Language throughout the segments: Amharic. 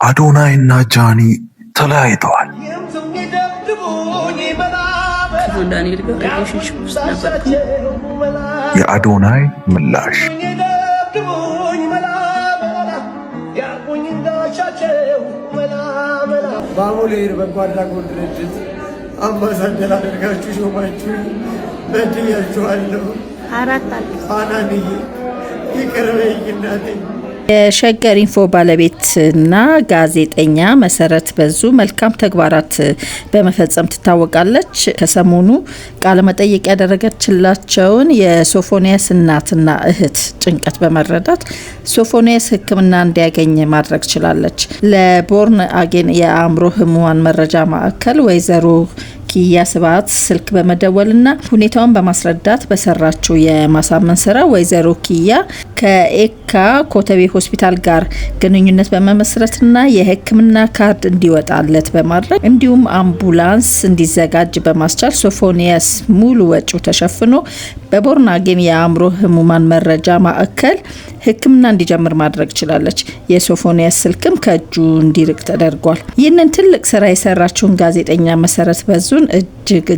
አዶናይና ጃኒ ተለያይተዋል። የአዶናይ ምላሽ ባሙሌር በጓዳጎል ድርጅት አምባሳደር አድርጋችሁ ሾማችሁ በድያችኋለሁ። አናንዬ ይቅር በይኝ እናቴ። የሸገር ኢንፎ ባለቤትና ጋዜጠኛ መሰረት በዙ መልካም ተግባራት በመፈጸም ትታወቃለች። ከሰሞኑ ቃለ መጠይቅ ያደረገችላቸውን የሶፎንያስ እናትና እህት ጭንቀት በመረዳት ሶፎንያስ ሕክምና እንዲያገኝ ማድረግ ችላለች። ለቦርን አጌን የአእምሮ ህሙማን መረጃ ማዕከል ወይዘሮ ኪያ ስባት ስልክ በመደወልና ሁኔታውን በማስረዳት በሰራችው የማሳመን ስራ ወይዘሮ ኪያ ከኤካ ኮተቤ ሆስፒታል ጋር ግንኙነት በመመስረትና የህክምና ካርድ እንዲወጣለት በማድረግ እንዲሁም አምቡላንስ እንዲዘጋጅ በማስቻል ሶፎንያስ ሙሉ ወጪው ተሸፍኖ በቦርን አጌን የአእምሮ ህሙማን መረጃ ማዕከል ህክምና እንዲጀምር ማድረግ ችላለች። የሶፎንያስ ስልክም ከእጁ እንዲርቅ ተደርጓል። ይህንን ትልቅ ስራ የሰራችውን ጋዜጠኛ መሰረት በዙን እጅግ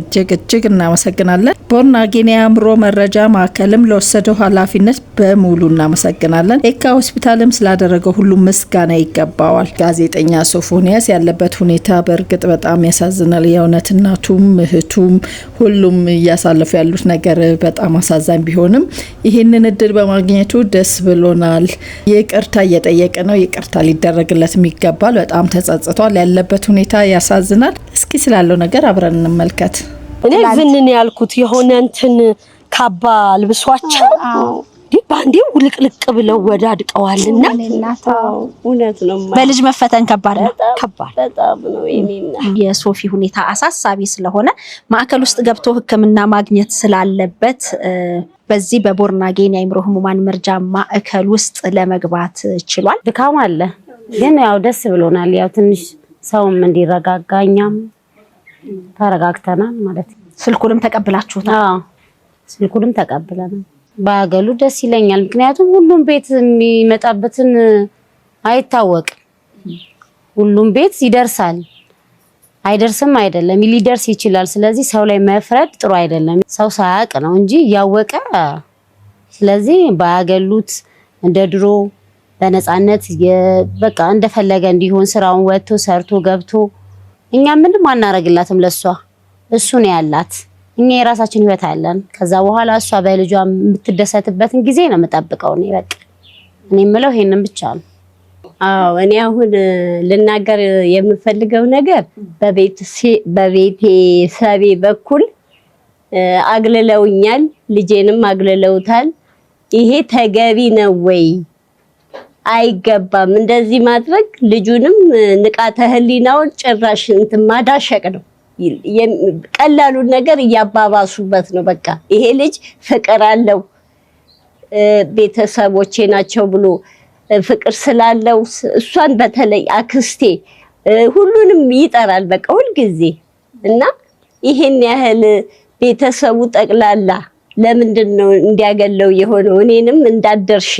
እናመሰግናለን። ቦርን አጌን የአእምሮ መረጃ ማዕከልም ለወሰደው ኃላፊነት በሙሉ እናመሰግናለን። ኤካ ሆስፒታልም ስላደረገው ሁሉ ምስጋና ይገባዋል። ጋዜጠኛ ሶፎንያስ ያለበት ሁኔታ በእርግጥ በጣም ያሳዝናል። የእውነት እናቱም እህቱም ሁሉም እያሳለፉ ያሉት ነገር በጣም አሳዛኝ ቢሆንም ይህንን እድል በማግኘቱ ደስ ብሎናል። ይቅርታ እየጠየቀ ነው። ይቅርታ ሊደረግለትም ይገባል። በጣም ተጸጽቷል። ያለበት ሁኔታ ያሳዝናል። እስኪ ስላለው ነገር አብረን እንመልከት። እኔ ዝንን ያልኩት የሆነ እንትን ካባ ልብሷቸው ባንዴው ውልቅልቅ ብለው ወዳድቀዋልና እውነት ነው። በልጅ መፈተን ከባድ ነው። በጣም ነው። የሶፊ ሁኔታ አሳሳቢ ስለሆነ ማዕከል ውስጥ ገብቶ ሕክምና ማግኘት ስላለበት በዚህ በቦርን አጌን የአእምሮ ህሙማን መርጃ ማዕከል ውስጥ ለመግባት ችሏል። ድካም አለ፣ ግን ያው ደስ ብሎናል። ያው ትንሽ ሰውም እንዲረጋጋኛም ተረጋግተናል ማለት ነው። ስልኩንም ተቀብላችሁታል? አዎ ስልኩንም ተቀብለናል። ባገሉ ደስ ይለኛል። ምክንያቱም ሁሉም ቤት የሚመጣበትን አይታወቅም። ሁሉም ቤት ይደርሳል አይደርስም አይደለም፣ ሊደርስ ይችላል። ስለዚህ ሰው ላይ መፍረድ ጥሩ አይደለም። ሰው ሳያውቅ ነው እንጂ ያወቀ። ስለዚህ ባያገሉት እንደ ድሮ በነፃነት በቃ እንደፈለገ እንዲሆን ስራውን ወጥቶ ሰርቶ ገብቶ እኛ ምንም አናረግላትም። ለሷ እሱ ነው ያላት። እኛ የራሳችን ህይወት አለን። ከዛ በኋላ እሷ በልጇ የምትደሰትበትን ጊዜ ነው የምጠብቀው ነው። በቃ እኔ የምለው ይሄንን ብቻ ነው። አዎ እኔ አሁን ልናገር የምፈልገው ነገር በቤተሰቤ በኩል አግልለውኛል፣ ልጄንም አግልለውታል። ይሄ ተገቢ ነው ወይ? አይገባም እንደዚህ ማድረግ። ልጁንም ንቃተ ህሊናውን ጭራሽ እንትን ማዳሸቅ ነው። ቀላሉን ነገር እያባባሱበት ነው። በቃ ይሄ ልጅ ፍቅር አለው ቤተሰቦቼ ናቸው ብሎ ፍቅር ስላለው እሷን በተለይ አክስቴ ሁሉንም ይጠራል በቃ ሁልጊዜ። እና ይሄን ያህል ቤተሰቡ ጠቅላላ ለምንድነው እንዲያገለው የሆነው? እኔንም እንዳደርሺ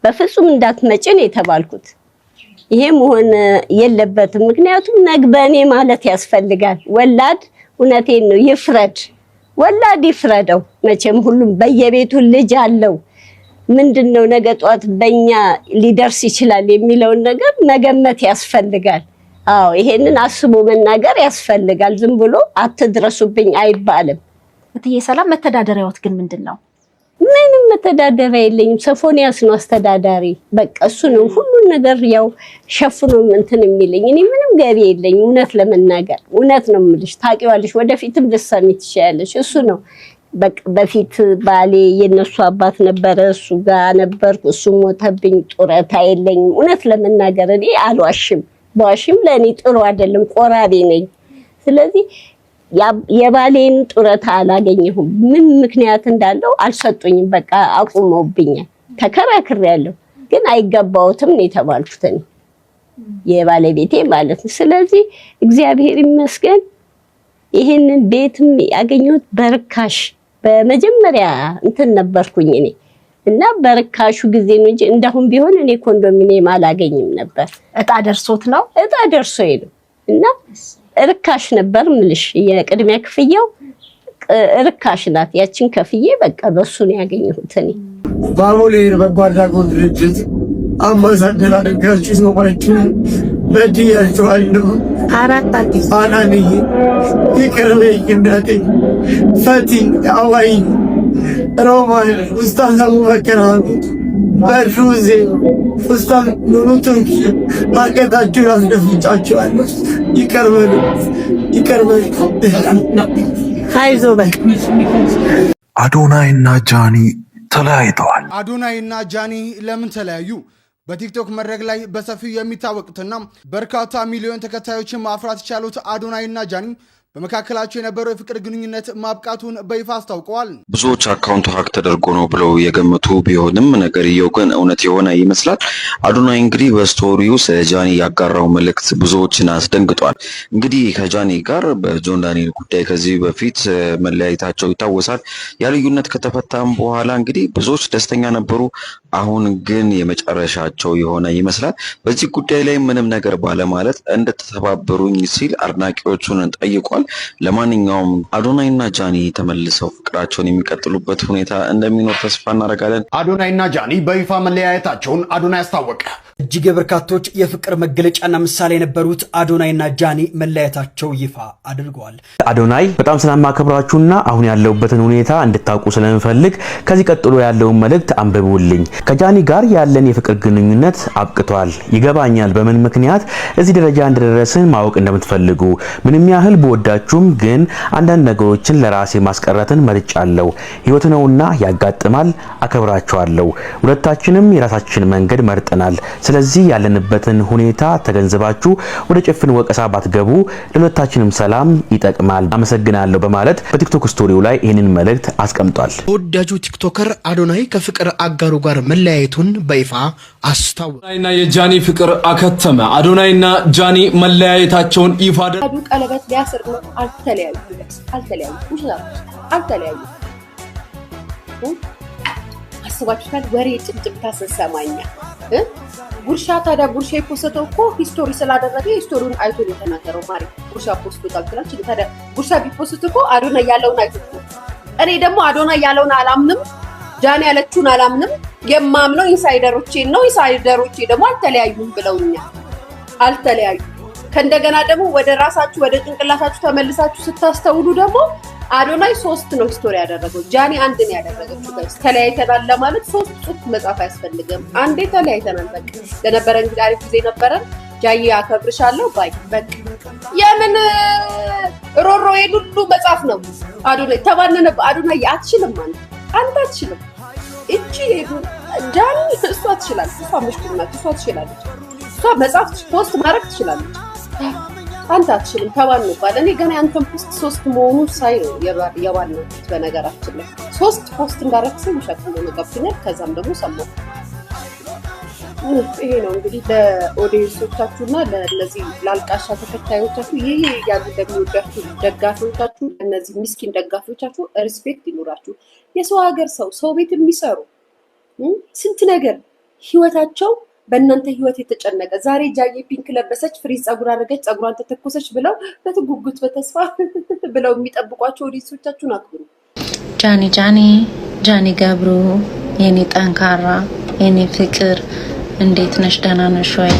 በፍጹም እንዳትመጪ ነው የተባልኩት። ይሄ መሆን የለበትም። ምክንያቱም ነግበኔ ማለት ያስፈልጋል። ወላድ እውነቴን ነው ይፍረድ፣ ወላድ ይፍረደው። መቼም ሁሉም በየቤቱ ልጅ አለው። ምንድነው ነገ ጧት በእኛ ሊደርስ ይችላል የሚለውን ነገር መገመት ያስፈልጋል። አዎ ይሄንን አስቦ መናገር ያስፈልጋል። ዝም ብሎ አትድረሱብኝ አይባልም። እትዬ ሰላም መተዳደሪያዎት ግን ምንድነው? ምንም መተዳደሪያ የለኝም። ሶፎንያስ ነው አስተዳዳሪ። በቃ እሱ ነው ሁሉን ነገር ያው ሸፍኖ እንትን የሚለኝ። እኔ ምንም ገቢ የለኝም። እውነት ለመናገር እውነት ነው የምልሽ። ታውቂዋለሽ፣ ወደፊትም ልትሰሚ ትችያለሽ። እሱ ነው በቃ። በፊት ባሌ የነሱ አባት ነበረ፣ እሱ ጋር ነበርኩ። እሱ ሞተብኝ። ጡረታ የለኝም። እውነት ለመናገር እኔ አልዋሽም። በዋሽም ለእኔ ጥሩ አይደለም፣ ቆራቤ ነኝ። ስለዚህ የባሌን ጡረታ አላገኘሁም። ምን ምክንያት እንዳለው አልሰጡኝም። በቃ አቁመውብኛል። ተከራክሬያለሁ፣ ግን አይገባውትም ነው የተባልኩት እኔ የባለቤቴ ማለት ነው። ስለዚህ እግዚአብሔር ይመስገን ይሄንን ቤትም ያገኘሁት በርካሽ በመጀመሪያ እንትን ነበርኩኝ እኔ እና በርካሹ ጊዜ ነው እንጂ እንደሁን ቢሆን እኔ ኮንዶሚኒየም አላገኝም ነበር። እጣ ደርሶት ነው? እጣ ደርሶኝ ነው። እና ርካሽ ነበር ምልሽ የቅድሚያ ክፍያው ርካሽ ናት። ያችን ከፍዬ በቃ በሱ ነው ያገኘሁት። እኔ ባሙሌ በጎ አድራጎት ድርጅት አምባሳደር አድርጋችሁ ሾማችሁ በድያችኋለሁ። አናንዬ ይቅር በይኝ እናቴ። ፈቲ አዋይ ሮማን ኡስታዝ አቡበከር አህመድ በርሹዜ ኡስታዝ ኑሩ ቱርኪ ሀቀታችሁ ያስደፍጫችኋለሁ። ይቅር በሉ ይቅር በሉ። አይዞህ በል። አዶናይና ጃኒ ተለያይተዋል። አዶናይና ጃኒ ለምን ተለያዩ? በቲክቶክ መድረክ ላይ በሰፊው የሚታወቁትና በርካታ ሚሊዮን ተከታዮችን ማፍራት የቻሉት አዶናይና ጃኒ በመካከላቸው የነበረው የፍቅር ግንኙነት ማብቃቱን በይፋ አስታውቀዋል። ብዙዎች አካውንቱ ሀክ ተደርጎ ነው ብለው የገመቱ ቢሆንም ነገርየው ግን እውነት የሆነ ይመስላል። አዶናይ እንግዲህ በስቶሪው ስለ ጃኒ ያጋራው መልእክት ብዙዎችን አስደንግጧል። እንግዲህ ከጃኒ ጋር በጆን ዳንኤል ጉዳይ ከዚህ በፊት መለያየታቸው ይታወሳል። ያ ልዩነት ከተፈታም በኋላ እንግዲህ ብዙዎች ደስተኛ ነበሩ። አሁን ግን የመጨረሻቸው የሆነ ይመስላል። በዚህ ጉዳይ ላይ ምንም ነገር ባለማለት እንድትተባበሩኝ ሲል አድናቂዎቹን ጠይቋል። ለማንኛውም አዶናይና ጃኒ ተመልሰው ፍቅራቸውን የሚቀጥሉበት ሁኔታ እንደሚኖር ተስፋ እናደርጋለን። አዶናይና ጃኒ በይፋ መለያየታቸውን አዶናይ አስታወቀ። እጅግ የበርካቶች የፍቅር መገለጫና ምሳሌ የነበሩት አዶናይና ጃኒ መለያየታቸው ይፋ አድርገዋል። አዶናይ በጣም ስለማከብራችሁና አሁን ያለውበትን ሁኔታ እንድታውቁ ስለምፈልግ ከዚህ ቀጥሎ ያለውን መልእክት አንብቡልኝ። ከጃኒ ጋር ያለን የፍቅር ግንኙነት አብቅቷል። ይገባኛል በምን ምክንያት እዚህ ደረጃ እንደደረስን ማወቅ እንደምትፈልጉ። ምንም ያህል በወዳችሁም ግን አንዳንድ ነገሮችን ለራሴ ማስቀረትን መርጫለሁ። ህይወት ነውና ያጋጥማል። አከብራችኋለሁ። ሁለታችንም የራሳችን መንገድ መርጠናል። ስለዚህ ያለንበትን ሁኔታ ተገንዝባችሁ ወደ ጭፍን ወቀሳ ባትገቡ ለሁለታችንም ሰላም ይጠቅማል። አመሰግናለሁ በማለት በቲክቶክ ስቶሪው ላይ ይህንን መልእክት አስቀምጧል። ተወዳጁ ቲክቶከር አዶናይ ከፍቅር አጋሩ ጋር መለያየቱን በይፋ አስታወቀ። አዶናይና የጃኒ ፍቅር አከተመ። አዶናይና ጃኒ መለያየታቸውን ይፋ አደረጉ። ቀለበት ሊያስር ነው። አልተለያዩ አስባችሁታል? ወሬ ጭምጭምታ ስንሰማኛ ጉርሻ ታዲያ ጉርሻ የፖስተው እኮ ሂስቶሪ ስላደረገ ሂስቶሪውን አይቶ ነው የተናገረው። ማሪ ጉርሻ ፖስቶታል ትላለች። ታዲያ ጉርሻ ቢፖስት እኮ አዶናይ ያለውን አይቶ ነው። እኔ ደግሞ አዶናይ ያለውን አላምንም፣ ጃኒ ያለችውን አላምንም። የማምነው ኢንሳይደሮቼን ነው። ኢንሳይደሮቼ ደግሞ አልተለያዩም ብለውኛል። አልተለያዩ ከእንደገና ደግሞ ወደ ራሳችሁ ወደ ጭንቅላታችሁ ተመልሳችሁ ስታስተውሉ ደግሞ አዶናይ 3 ነው ስቶሪ ያደረገው፣ ጃኒ 1 ነው ያደረገችው። ጋይስ ተለያይተናል ለማለት 3 ጽሑፍ መጻፍ አያስፈልግም። አንዴ ተለያይተናል በቃ። ለነበረን እንግዲህ አሪፍ ጊዜ ነበረን። ጃኒ አከብርሻለሁ ባይ በቃ። የምን ሮሮ የሉሉ መጻፍ ነው። አዶናይ ተባነነ። አዶናይ አትችልም አንተ አትችልም። እቺ ጃኒ እሷ ትችላለች። እሷ ምሽቱና እሷ ትችላለች። እሷ መጻፍ ፖስት ማድረግ ትችላለች። አንተ አትችልም ተባን ነው ባለ። እኔ ገና አንተም ፖስት 3 መሆኑ ሳይ ነው የባልነው። በነገራችን ላይ 3 ፖስት እንዳረክሰኝ ሸክም ነው ገብቶኛል። ከዛም ደግሞ ሰማሁ። ይሄ ነው እንግዲህ ለኦዲየንሶቻችሁና ለነዚህ ላልቃሻ ተከታዮቻችሁ ይሄ ያሉ ለሚወዳችሁ ደጋፊዎቻችሁ፣ እነዚህ ምስኪን ደጋፊዎቻችሁ ሪስፔክት ይኖራችሁ። የሰው ሀገር ሰው ቤት የሚሰሩ ስንት ነገር ህይወታቸው በእናንተ ህይወት የተጨነቀ ዛሬ ጃዬ ፒንክ ለበሰች፣ ፍሪዝ ጸጉር አደረገች፣ ጸጉሯን ተተኮሰች ብለው በትጉጉት በተስፋ ብለው የሚጠብቋቸው ኦዲየንሶቻችሁን አክብሩ። ጃኒ ገብሩ የኔ ጠንካራ የኔ ፍቅር እንዴት ነሽ? ደህና ነሽ ወይ?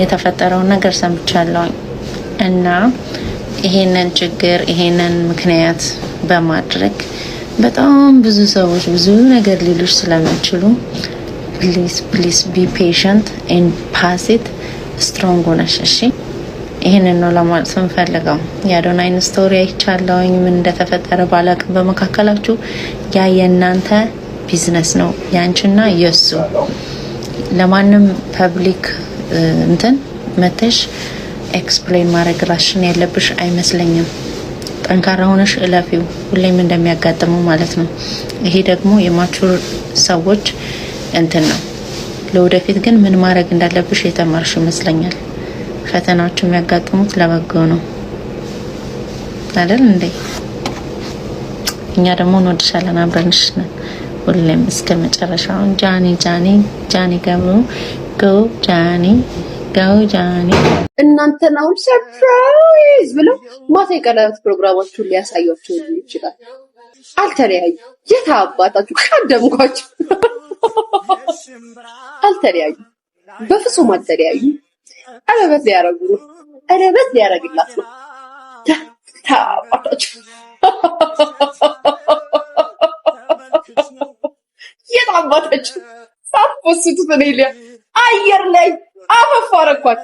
የተፈጠረውን ነገር ሰምቻለሁ እና ይሄንን ችግር ይሄንን ምክንያት በማድረግ በጣም ብዙ ሰዎች ብዙ ነገር ሊሉሽ ስለሚችሉ ፕሊዝ ቢ ፔሸንት ኤንድ ፓስ ኢት ስትሮንግ ሆነሽ እሺ። ይሄንን ነው ለማለት የምፈልገው። የአዶናይን ስቶሪ አይቻለሁኝ። ምን እንደተፈጠረ ባላቅም በመካከላችሁ ያ የእናንተ ቢዝነስ ነው ያንቺና የሱ። ለማንም ፐብሊክ እንትን መተሽ ኤክስፕሌን ማድረግ ራስሽን ያለብሽ አይመስለኝም። ጠንካራ ሆነሽ እለፊው፣ ሁሌም እንደሚያጋጥመው ማለት ነው። ይሄ ደግሞ የማቹር ሰዎች እንትን ነው። ለወደፊት ግን ምን ማድረግ እንዳለብሽ የተማርሽ ይመስለኛል። ፈተናዎች የሚያጋጥሙት ለበጎ ነው አይደል እንዴ? እኛ ደግሞ እንወድሻለን፣ አብረንሽ ነን። ሁሌም እስከ መጨረሻው ጃኒ ጃኒ ጃኒ ጎ ጃኒ ጎ ጃኒ። እናንተን አሁን ሰርፕራይዝ ብለው ማታ የቀለበት ፕሮግራማችሁን ሊያሳያችሁ ይችላል። አልተለያዩ። የት አባታችሁ ካደምኳችሁ? አልተለያዩ፣ በፍጹም አልተለያዩ። ቀለበት ሊያረጉ ነው። ቀለበት ሊያረግላት ነው። ታባታችሁ የት አባታችሁ ሳትፖስቱት በኔሊያ አየር ላይ አፈፋረኳት።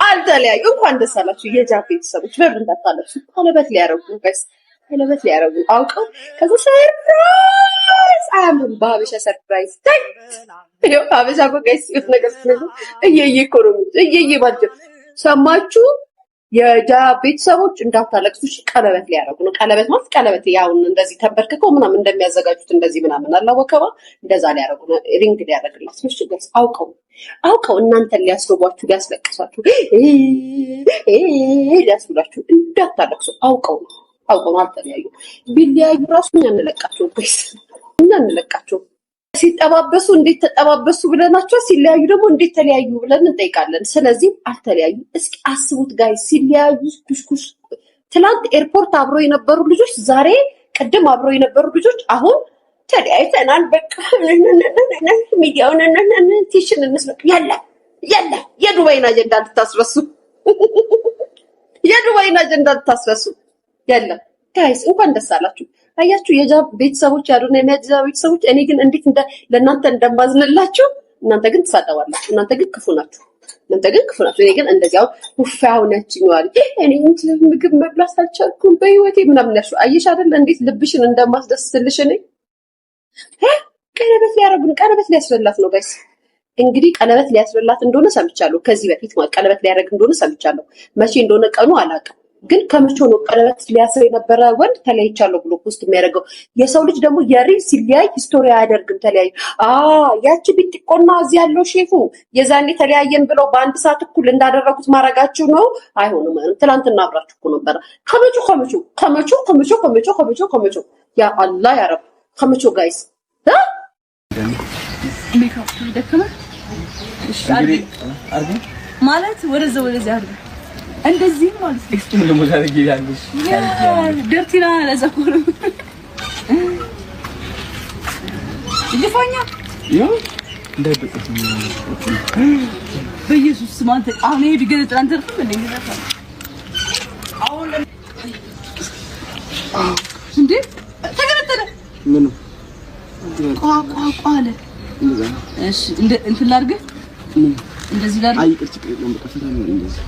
አልተለያዩ። እንኳን ደስ አላችሁ የጃ ቤተሰቦች። በምን እንዳታለቅሱ። ቀለበት ሊያረጉ ጋይስ፣ ቀለበት ሊያረጉ አውቀው ከዛ ሰርፕራይዝ አያምም። በሀበሻ ሰርፕራይዝ ታይ ይኸው ሀበሻ እኮ ጋይስ ሲሆን ነገር ስለዚህ እየየ እኮ ነው እየየ ባጀ ሰማችሁ። የጃ ቤተሰቦች እንዳታለቅሱ። ቀለበት ሊያረጉ ነው። ቀለበት ማለት ቀለበት ያው እንደዚህ ተበርክከው ምናምን እንደሚያዘጋጁት እንደዚህ ምናምን አላወቀባ እንደዛ ሊያረጉ ነው። ሪንግ ሊያረግላት ነው። ጋይስ አውቀው እናንተን ሊያስርቧችሁ ሊያስለቅሷችሁ ሊያስብላችሁ እንዳታለቅሱ አውቀው ነው። አልተለያዩ። ቢለያዩ ራሱ እኛ እንለቃቸው ጋይስ፣ እኛ እንለቃቸው። ሲጠባበሱ እንዴት ተጠባበሱ ብለናቸው፣ ሲለያዩ ደግሞ እንዴት ተለያዩ ብለን እንጠይቃለን። ስለዚህ አልተለያዩ። እስኪ አስቡት ጋይስ፣ ሲለያዩ ኩስኩስ። ትናንት ኤርፖርት አብሮ የነበሩ ልጆች ዛሬ ቅድም አብሮ የነበሩ ልጆች አሁን ተለያይተናል በቃ ሚዲያውን ቲሽን እንስለቅ። ያለ የዱባይን አጀንዳ እንድታስረሱ የዱባይን አጀንዳ እንድታስረሱ። የለም ጋይስ እንኳን ደስ አላችሁ። አያችሁ የጃ ቤተሰቦች ያሉና የጃ ቤተሰቦች። እኔ ግን እንዴት ለእናንተ እንደማዝንላችሁ። እናንተ ግን ትሳደባላችሁ። እናንተ ግን ክፉ ናችሁ። እኔ ግን እንደዚያው ውፋው ነችኛል። እኔ ምግብ መብላት አልቻልኩም በህይወቴ ምናምን ያልሽው አየሽ አይደል? እንዴት ልብሽን እንደማስደስትልሽ እኔ ቀለበት ሊያረጉ ቀለበት ሊያስረላት ነው ጋይስ። እንግዲህ ቀለበት ሊያስረላት እንደሆነ ሰምቻለሁ። ከዚህ በፊት ቀለበት ሊያረግ እንደሆነ ሰምቻለሁ። መቼ እንደሆነ ቀኑ አላውቅም። ግን ከመቼው ነው ቀለበት ሊያስር የነበረ ወንድ ተለያይቻለሁ ብሎ ፖስት የሚያደርገው? የሰው ልጅ ደግሞ የሪል ሲለያይ ስቶሪ አያደርግም። ተለያዩ ያቺ ቢጥቆና እዚህ ያለው ሼፉ የዛኔ ተለያየን ብለው በአንድ ሰዓት እኩል እንዳደረጉት ማድረጋችሁ ነው። አይሆንም። ትናንትና አብራችሁ እኮ ነበረ። ከመቼው ያ አላህ ያ ረብ ከመቼው ጋይስ ሜካፕ ደከመ ማለት ወደዛ አድርገ እንደዚህ ማለት ነው። እስኪ ምን ለሞዛሪ ይያለሽ ደርቲና ለዘኮሩ ይፋኛ እንደበጥት በኢየሱስ ስም አንተ አሁን ይሄ ቢገለጥ አንተ ተርፍ እንዴ አሁን እንዴ ተገለጠለ ምን ቋቋቋለ እሺ እንትን ላድርግ እንደዚህ ላድርግ። አይ ቅርጭ ነው በቃ ፈታ ነው እንደዚህ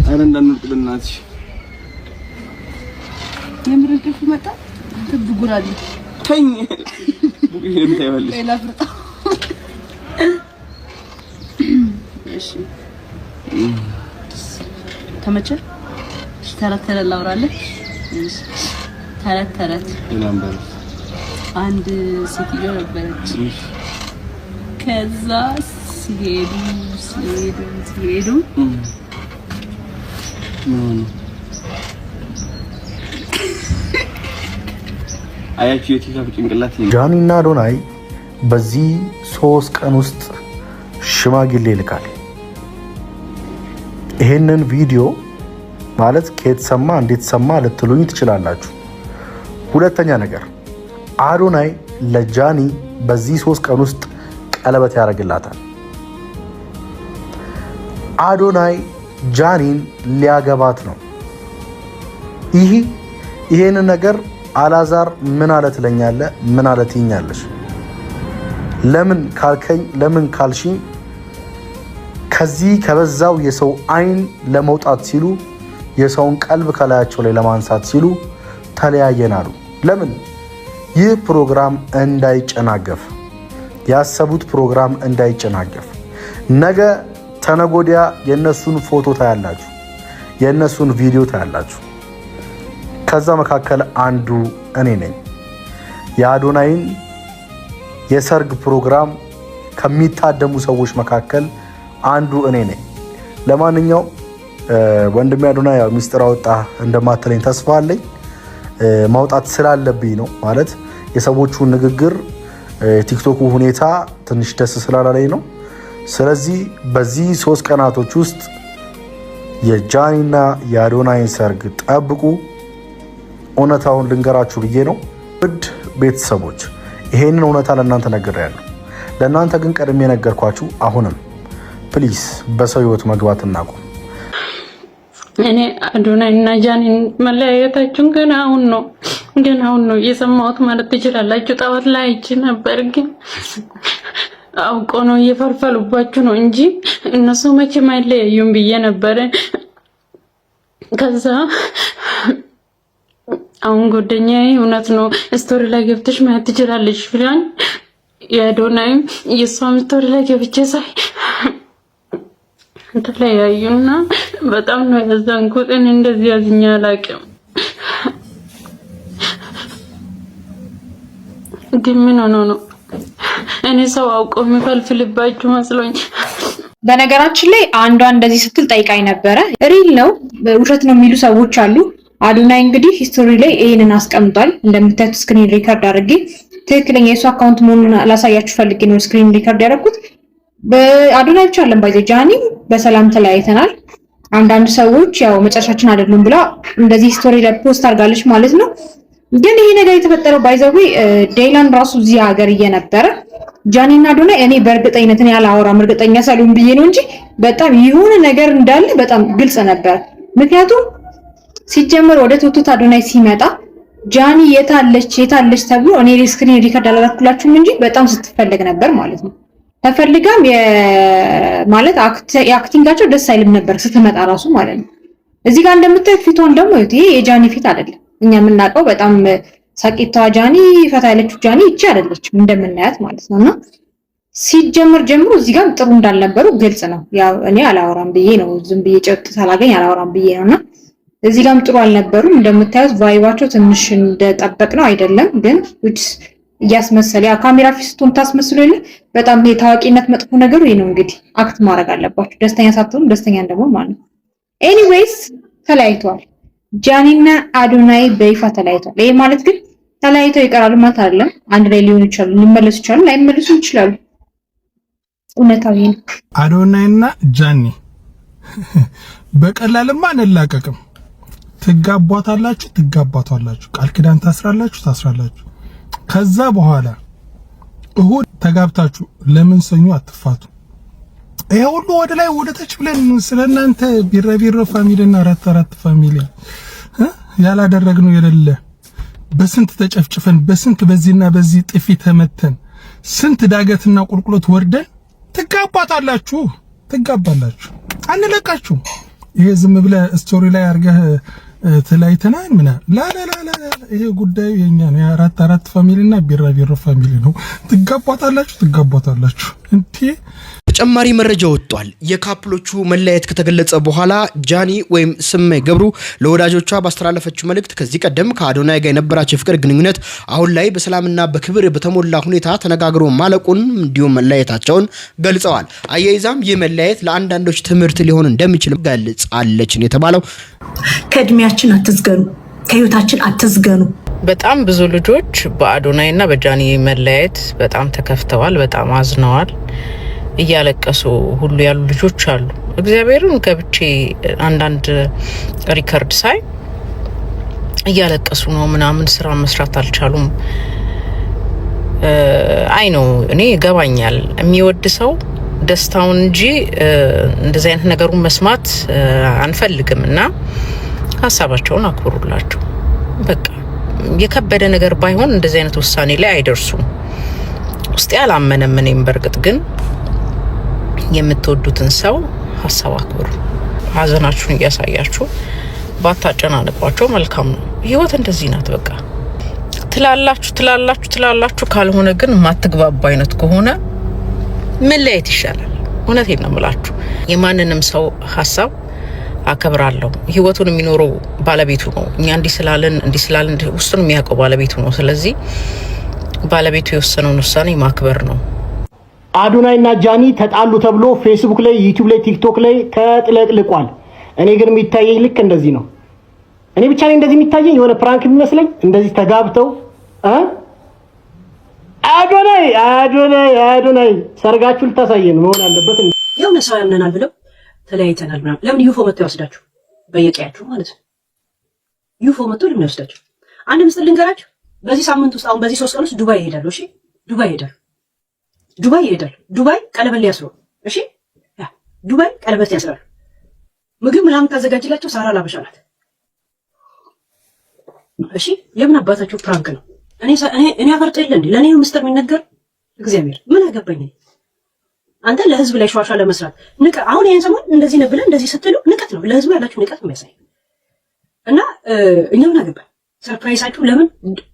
አረ እንዳንወርቅ በእናትሽ። የምርን ከፍ መጣ ትብጉራል ተኝ ቡግሽ የምታይዋለሽ ሌላ ፍርጣ እሺ ተመቸ ተረት ላውራለህ። ተረት ለምበር አንድ ሴትዮ ነበረች። ከዛ ሲሄዱ አያችሁ የቲክቶክ ጭንቅላት ጃኒና አዶናይ በዚህ 3 ቀን ውስጥ ሽማግሌ ይልካል። ይሄንን ቪዲዮ ማለት ከየት ሰማ እንዴት ሰማ ልትሉኝ ትችላላችሁ። ሁለተኛ ነገር አዶናይ ለጃኒ በዚህ 3 ቀን ውስጥ ቀለበት ያደርግላታል። አዶናይ ጃኒን ሊያገባት ነው። ይሄን ነገር አላዛር ምን አለ ትለኛለህ? ምን አለ ትይኛለሽ? ለምን ካልከኝ ለምን ካልሽኝ ከዚህ ከበዛው የሰው አይን ለመውጣት ሲሉ የሰውን ቀልብ ከላያቸው ላይ ለማንሳት ሲሉ ተለያየናሉ። ለምን? ይህ ፕሮግራም እንዳይጨናገፍ፣ ያሰቡት ፕሮግራም እንዳይጨናገፍ። ነገ ተነጎዲያ የነሱን ፎቶ ታያላችሁ፣ የነሱን ቪዲዮ ታያላችሁ። ከዛ መካከል አንዱ እኔ ነኝ። የአዶናይን የሰርግ ፕሮግራም ከሚታደሙ ሰዎች መካከል አንዱ እኔ ነኝ። ለማንኛውም ወንድሜ አዶናይ ያው ሚስጥር አወጣ እንደማትለኝ ተስፋ አለኝ። ማውጣት ስላለብኝ ነው ማለት የሰዎቹ ንግግር ቲክቶኩ ሁኔታ ትንሽ ደስ ስላላለኝ ነው። ስለዚህ በዚህ 3 ቀናቶች ውስጥ የጃኒና የአዶናይን ሰርግ ጠብቁ። እውነታውን ልንገራችሁ ብዬ ነው። ውድ ቤተሰቦች ይሄንን እውነታ ለእናንተ ነግሬያለሁ። ለእናንተ ግን ቀድሜ የነገርኳችሁ አሁንም ፕሊስ በሰው ህይወት መግባት እናቁም። እኔ አዶናይና ጃኒን መለያየታችሁን ገና አሁን ነው እየሰማሁት ማለት ትችላላችሁ። ጠዋት ላይ አይቼ ነበር፣ ግን አውቆ ነው እየፈልፈሉባችሁ ነው እንጂ እነሱ መቼም አይለያዩም ብዬ ነበር። ከዛ አሁን ጓደኛዬ እውነት ነው ስቶሪ ላይ ገብተሽ ማየት ትችላለሽ ብላኝ የአዶናይም የሷም ስቶሪ ላይ ገብቼ ሳይ ተለያዩና በጣም ነው ያዘንኩት። እኔ እንደዚህ ያዝኛ አላውቅም። ግን ምን ሆኖ ነው እኔ ሰው አውቆ የሚፈልፍልባችሁ መስሎኝ። በነገራችን ላይ አንዷ እንደዚህ ስትል ጠይቃኝ ነበረ። ሪል ነው ውሸት ነው የሚሉ ሰዎች አሉ። አዶናይ እንግዲህ ሂስቶሪ ላይ ይሄንን አስቀምጧል። እንደምታዩት ስክሪን ሪከርድ አድርጌ ትክክለኛ የሱ አካውንት መሆኑን ላሳያችሁ ፈልጌ ነው ስክሪን ሪከርድ ያደረኩት። በአዶናይ ብቻ አለም ባይዘ ጃኒ በሰላም ተለያይተናል። አንዳንድ ሰዎች ያው መጨረሻችን አይደሉም ብላ እንደዚህ ስቶሪ ላይ ፖስት አድርጋለች ማለት ነው። ግን ይሄ ነገር የተፈጠረው ባይዘው ዴይላን ራሱ እዚህ ሀገር እየነበረ ጃኒና አዶናይ እኔ በእርግጠኝነት እኔ አላወራም እርግጠኛ ሳልሆን ብዬ ነው እንጂ በጣም የሆነ ነገር እንዳለ በጣም ግልጽ ነበር። ምክንያቱም ሲጀመር ወደ ቶቶት አዶናይ ሲመጣ ጃኒ የታለች ተብሎ እኔ ስክሪን ሪከርድ አላደረኩላችሁም እንጂ በጣም ስትፈልግ ነበር ማለት ነው። ተፈልጋም ማለት የአክቲንጋቸው ደስ አይልም ነበር ስትመጣ ራሱ ማለት ነው። እዚህ ጋር እንደምታዩት ፊቷን ደግሞ ይሄ የጃኒ ፊት አይደለም። እኛ የምናውቀው በጣም ሳቂቷ ጃኒ ፈታ ያለችው ጃኒ እቺ አይደለችም እንደምናያት ማለት ነውና ሲጀምር ጀምሮ እዚህ ጋር ጥሩ እንዳልነበሩ ግልጽ ነው። ያው እኔ አላወራም ብዬ ነው ዝም ብዬ ጨጥ ሳላገኝ አላወራም ብዬ ነውና እዚህ ጋርም ጥሩ አልነበሩም። እንደምታዩት ቫይባቸው ትንሽ እንደጠበቅ ነው አይደለም ግን እያስመሰለ ያ ካሜራ ፊት ስትሆን ታስመስሉ የለ በጣም የታዋቂነት መጥፎ ነገሩ ይሄ ነው። እንግዲህ አክት ማድረግ አለባችሁ ደስተኛ ሳትሆኑ ደስተኛ እንደሆነ ማለት ነው። ኤኒዌይስ ተለያይተዋል። ጃኒና አዶናይ በይፋ ተለያይተዋል። ይሄ ማለት ግን ተለያይተው ይቀራሉ ማለት አይደለም። አንድ ላይ ሊሆኑ ይችላሉ፣ ሊመለሱ ይችላሉ፣ ላይመለሱ ይችላሉ። እውነታው ይሄ ነው። አዶናይና ጃኒ በቀላልማ አንላቀቅም። ትጋባታላችሁ፣ ቃል ኪዳን ታስራላችሁ። ከዛ በኋላ እሁድ ተጋብታችሁ ለምን ሰኞ አትፋቱ? ይሄ ሁሉ ወደ ላይ ወደ ታች ብለን ስለናንተ ቢረቢሮ ፋሚሊና አራት ፋሚሊ ያላደረግነው የሌለ በስንት ተጨፍጭፈን በስንት በዚህና በዚህ ጥፊ ተመተን ስንት ዳገትና ቁልቁሎት ወርደን ትጋባላችሁ። አንለቃችሁ። ይሄ ዝም ብለህ ስቶሪ ላይ አርገህ ተለያይተናል ምና ላ ይሄ ጉዳዩ የኛ ነው። የአራት ፋሚሊና ቢራቢሮ ፋሚሊ ነው። ትጋባታላችሁ እንዴ? ተጨማሪ መረጃ ወጥቷል። የካፕሎቹ መለያየት ከተገለጸ በኋላ ጃኒ ወይም ስመኝ ገብሩ ለወዳጆቿ ባስተላለፈችው መልእክት ከዚህ ቀደም ከአዶናይ ጋር የነበራቸው የፍቅር ግንኙነት አሁን ላይ በሰላምና በክብር በተሞላ ሁኔታ ተነጋግሮ ማለቁን እንዲሁም መለያየታቸውን ገልጸዋል። አያይዛም ይህ መለያየት ለአንዳንዶች ትምህርት ሊሆን እንደሚችል ገልጻለች ነው የተባለው። ከእድሜያችን አትዝገኑ፣ ከህይወታችን አትዝገኑ። በጣም ብዙ ልጆች በአዶናይና በጃኒ መለያየት በጣም ተከፍተዋል፣ በጣም አዝነዋል። እያለቀሱ ሁሉ ያሉ ልጆች አሉ። እግዚአብሔርን ገብቼ አንዳንድ ሪከርድ ሳይ እያለቀሱ ነው ምናምን፣ ስራ መስራት አልቻሉም። አይ ነው እኔ ይገባኛል። የሚወድ ሰው ደስታውን እንጂ እንደዚህ አይነት ነገሩን መስማት አንፈልግም እና ሀሳባቸውን አክብሩላቸው። በቃ የከበደ ነገር ባይሆን እንደዚህ አይነት ውሳኔ ላይ አይደርሱም። ውስጤ አላመነም። እኔም በርግጥ ግን የምትወዱትን ሰው ሀሳብ አክብሩ። ሀዘናችሁን እያሳያችሁ ባታጨናንቋቸው መልካም ነው። ህይወት እንደዚህ ናት። በቃ ትላላችሁ ካልሆነ ግን ማትግባባ አይነት ከሆነ መለያየት ይሻላል። እውነቴን ነው የምላችሁ። የማንንም ሰው ሀሳብ አከብራለሁ። ህይወቱን የሚኖረው ባለቤቱ ነው። እኛ እንዲህ ስላለን ውስጡን የሚያውቀው ባለቤቱ ነው። ስለዚህ ባለቤቱ የወሰነውን ውሳኔ ማክበር ነው። አዶናይና ጃኒ ተጣሉ ተብሎ ፌስቡክ ላይ፣ ዩቲዩብ ላይ፣ ቲክቶክ ላይ ተጥለቅልቋል። እኔ ግን የሚታየኝ ልክ እንደዚህ ነው። እኔ ብቻ ነኝ እንደዚህ የሚታየኝ የሆነ ፕራንክ የሚመስለኝ እንደዚህ ተጋብተው አዶናይ ሰርጋችሁ ልታሳየን መሆን አለበት። የሆነ ሰው ያምነናል ብለው ተለያይተናል ምናምን ለምን ዩፎ መጥቶ ይወስዳችሁ በየቀያችሁ ማለት ነው። ዩፎ መጥቶ ለምን ይወስዳችሁ? አንድ ምስል ልንገራችሁ። በዚህ ሳምንት ውስጥ አሁን በዚህ 3 ቀን ውስጥ ዱባይ ይሄዳሉ። እሺ ዱባይ ይሄዳሉ። ዱባይ ቀለበት ሊያስሩ። እሺ ዱባይ ቀለበት ያስራሉ። ምግብ ምናምን ታዘጋጅላቸው ሳራ ላበሻ ናት። እሺ የምን አባታችሁ ፕራንክ ነው? እኔ አፈርጦ የለ እንዴ? ለኔ ነው ምስጢር የሚነገር። እግዚአብሔር ምን አገባኝ? አንተ ለህዝብ ላይ ሸዋሻ ለመስራት ንቀ አሁን ይሄን ሰሞን እንደዚህ ነው ብለህ እንደዚህ ስትሉ ንቀት ነው፣ ለህዝብ ያላችሁ ንቀት ነው የሚያሳይ እና እኛ ምን አገባኝ? ሰርፕራይዛችሁ ለምን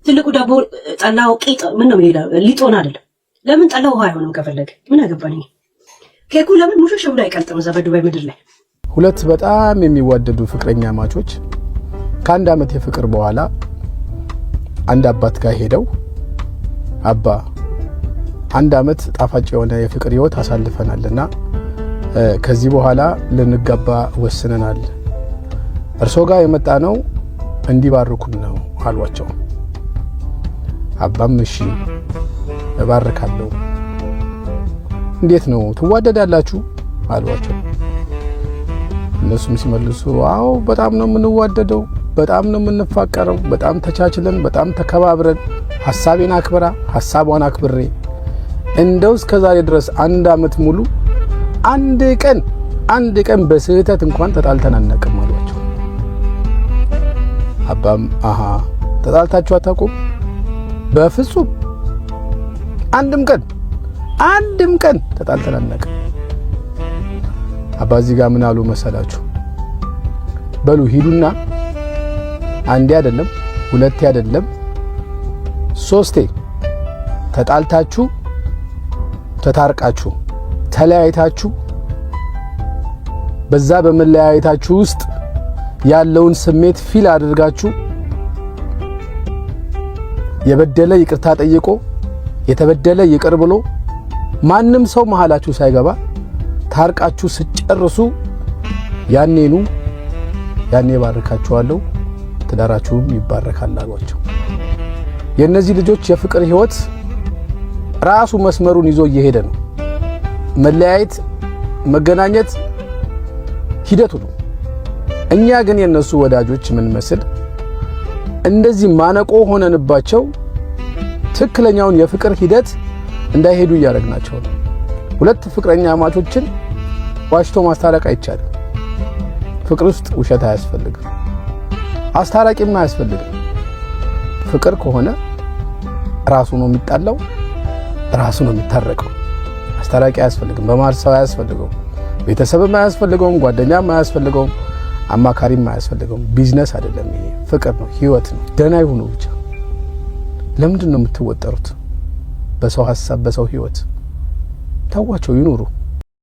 ትልቁ ዳቦ ጠላው ቂጥ ምን ነው የሚለው ሊጦና አይደለም? ለምን ጠላው ውሃ አይሆንም? ከፈለገ ምን አገባኝ? ኬኩ ለምን ሙሽሽ ብሎ አይቀልጥም? እዛ በዱባይ ምድር ላይ ሁለት በጣም የሚዋደዱ ፍቅረኛ ማቾች ከአንድ ዓመት የፍቅር በኋላ አንድ አባት ጋር ሄደው አባ 1 ዓመት ጣፋጭ የሆነ የፍቅር ህይወት አሳልፈናልና ከዚህ በኋላ ልንጋባ ወስነናል። እርሶ ጋር የመጣ ነው እንዲባርኩን ነው አሏቸው። አባም እሺ እባርካለሁ። እንዴት ነው ትዋደዳላችሁ አሏቸው። እነሱም ሲመልሱ አዎ በጣም ነው የምንዋደደው፣ በጣም ነው የምንፋቀረው፣ በጣም ተቻችለን፣ በጣም ተከባብረን ሐሳቤን አክብራ ሐሳቧን አክብሬ እንደው እስከዛሬ ድረስ 1 ዓመት ሙሉ አንድ ቀን በስህተት እንኳን ተጣልተን አናውቅም አሏቸው። አባም አሃ ተጣልታችሁ አታውቁም? በፍጹም አንድም ቀን ተጣልተን አናውቅም። አባ እዚህ ጋር ምን አሉ መሰላችሁ? በሉ ሂዱና አንዴ አይደለም 2 አይደለም 3 ተጣልታችሁ ተታርቃችሁ ተለያይታችሁ በዛ በመለያየታችሁ ውስጥ ያለውን ስሜት ፊል አድርጋችሁ የበደለ ይቅርታ ጠይቆ የተበደለ ይቅር ብሎ ማንም ሰው መሃላችሁ ሳይገባ ታርቃችሁ ስጨርሱ ያኔ ባርካችኋለሁ፣ ትዳራችሁም ይባረካል አሏቸው። የእነዚህ ልጆች የፍቅር ህይወት ራሱ መስመሩን ይዞ እየሄደ ነው። መለያየት መገናኘት ሂደቱ ነው። እኛ ግን የነሱ ወዳጆች ምን መስል እንደዚህ ማነቆ ሆነንባቸው ትክክለኛውን የፍቅር ሂደት እንዳይሄዱ እያደረግናቸው ነው። ሁለት ፍቅረኛ ማቾችን ዋሽቶ ማስታረቅ አይቻልም። ፍቅር ውስጥ ውሸት አያስፈልግም፣ አስታራቂም አያስፈልግም። ፍቅር ከሆነ ራሱ ነው የሚጣላው፣ ራሱ ነው የሚታረቀው። አስታራቂ አያስፈልግም፣ በመሀል ሰው አያስፈልገውም፣ ቤተሰብም አያስፈልገውም፣ ጓደኛም አያስፈልገውም፣ አማካሪም አያስፈልገውም። ቢዝነስ አይደለም ይሄ፣ ፍቅር ነው፣ ህይወት ነው። ደህና ይሁኑ ብቻ። ለምንድን ነው የምትወጠሩት በሰው ሐሳብ በሰው ህይወት? ተዋቸው ይኑሩ።